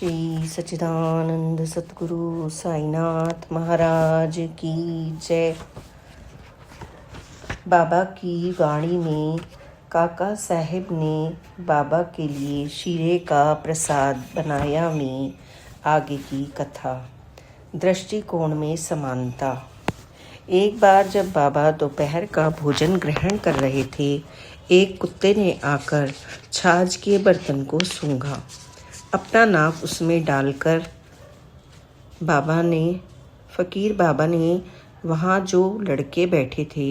श्री सच्चिदानंद सतगुरु साईनाथ महाराज की जय। बाबा की वाणी में काका साहेब ने बाबा के लिए शीरे का प्रसाद बनाया में आगे की कथा। दृष्टिकोण में समानता। एक बार जब बाबा दोपहर का भोजन ग्रहण कर रहे थे, एक कुत्ते ने आकर छाछ के बर्तन को सूंघा। अपना नाक उसमें डालकर फकीर बाबा ने वहाँ जो लड़के बैठे थे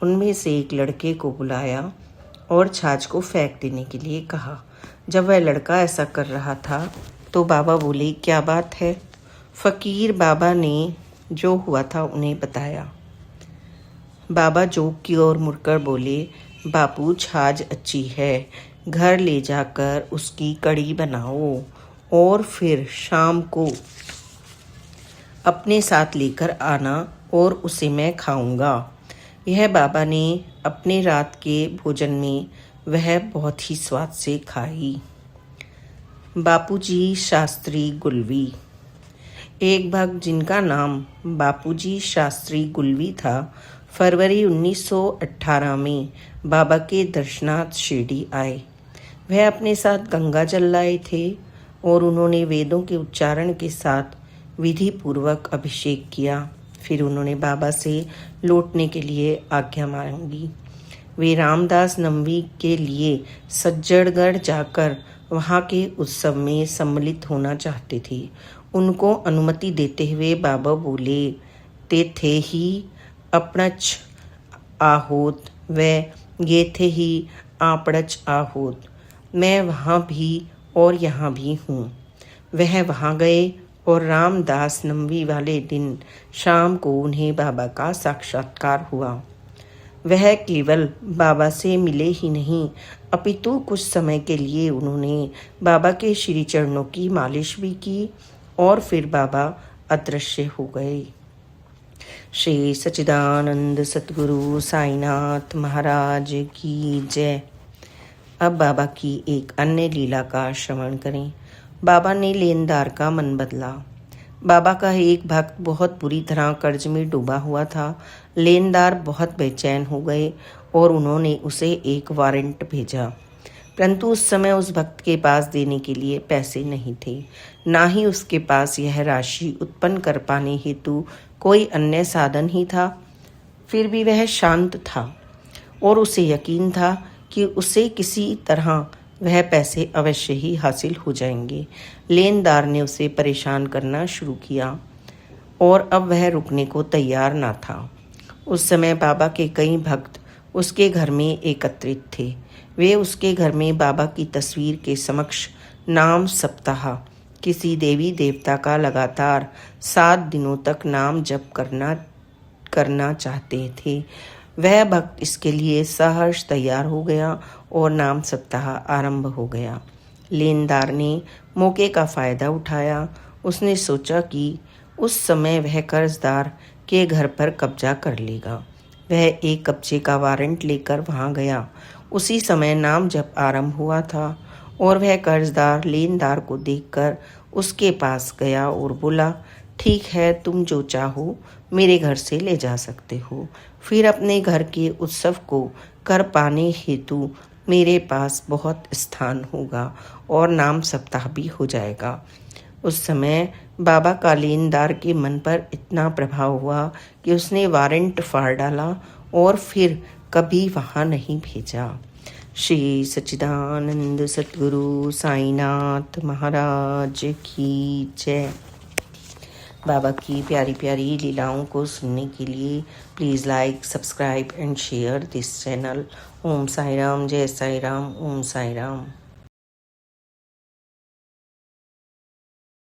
उनमें से एक लड़के को बुलाया और छाछ को फेंक देने के लिए कहा। जब वह लड़का ऐसा कर रहा था तो बाबा बोले, क्या बात है? फकीर बाबा ने जो हुआ था उन्हें बताया। बाबा जोक की ओर मुड़कर बोले, बापू छाछ अच्छी है, घर ले जाकर उसकी कड़ी बनाओ और फिर शाम को अपने साथ लेकर आना और उसे मैं खाऊंगा। यह बाबा ने अपने रात के भोजन में वह बहुत ही स्वाद से खाई। बापूजी शास्त्री गुलवी। एक भक्त जिनका नाम बापूजी शास्त्री गुलवी था, फरवरी 1918 में बाबा के दर्शनार्थ शिरडी आए। वह अपने साथ गंगा जल लाए थे और उन्होंने वेदों के उच्चारण के साथ विधि पूर्वक अभिषेक किया। फिर उन्होंने बाबा से लौटने के लिए आज्ञा मांगी। वे रामदास नंवी के लिए सज्जड़गढ़ जाकर वहाँ के उत्सव में सम्मिलित होना चाहते थे। उनको अनुमति देते हुए बाबा बोले, ते थे ही अपणच आहोत व ये थे ही आपड़च आहोत। मैं वहाँ भी और यहाँ भी हूँ। वह वहाँ गए और रामदास नंवी वाले दिन शाम को उन्हें बाबा का साक्षात्कार हुआ। वह केवल बाबा से मिले ही नहीं, अपितु कुछ समय के लिए उन्होंने बाबा के श्री चरणों की मालिश भी की और फिर बाबा अदृश्य हो गए। श्री सच्चिदानंद सतगुरु साईनाथ महाराज की जय। अब बाबा की एक अन्य लीला का श्रवण करें। बाबा ने लेनदार का मन बदला। बाबा का एक भक्त बहुत बुरी तरह कर्ज में डूबा हुआ था। लेनदार बहुत बेचैन हो गए और उन्होंने उसे एक वारंट भेजा, परंतु उस समय उस भक्त के पास देने के लिए पैसे नहीं थे, ना ही उसके पास यह राशि उत्पन्न कर पाने हेतु कोई अन्य साधन ही था। फिर भी वह शांत था और उसे यकीन था कि उसे किसी तरह वह पैसे अवश्य ही हासिल हो जाएंगे। लेनदार ने उसे परेशान करना शुरू किया और अब वह रुकने को तैयार ना था। उस समय बाबा के कई भक्त उसके घर में एकत्रित थे। वे उसके घर में बाबा की तस्वीर के समक्ष नाम सप्ताह, किसी देवी देवता का लगातार 7 दिनों तक नाम जप करना चाहते थे। वह भक्त इसके लिए सहर्ष तैयार हो गया और नाम सप्ताह आरंभ हो गया। लेनदार ने मौके का फायदा उठाया। उसने सोचा कि उस समय वह कर्जदार के घर पर कब्जा कर लेगा। वह एक कब्जे का वारंट लेकर वहां गया। उसी समय नाम जप आरंभ हुआ था और वह कर्जदार लेनदार को देखकर उसके पास गया और बोला, ठीक है, तुम जो चाहो मेरे घर से ले जा सकते हो। फिर अपने घर के उत्सव को कर पाने हेतु मेरे पास बहुत स्थान होगा और नाम सप्ताह भी हो जाएगा। उस समय बाबा का लेनदार के मन पर इतना प्रभाव हुआ कि उसने वारंट फाड़ डाला और फिर कभी वहाँ नहीं भेजा। श्री सच्चिदानंद सतगुरु साईनाथ महाराज की जय। बाबा की प्यारी प्यारी लीलाओं को सुनने के लिए please like, subscribe and share this channel. Om Sai Ram, जय साई राम, ओम साई राम।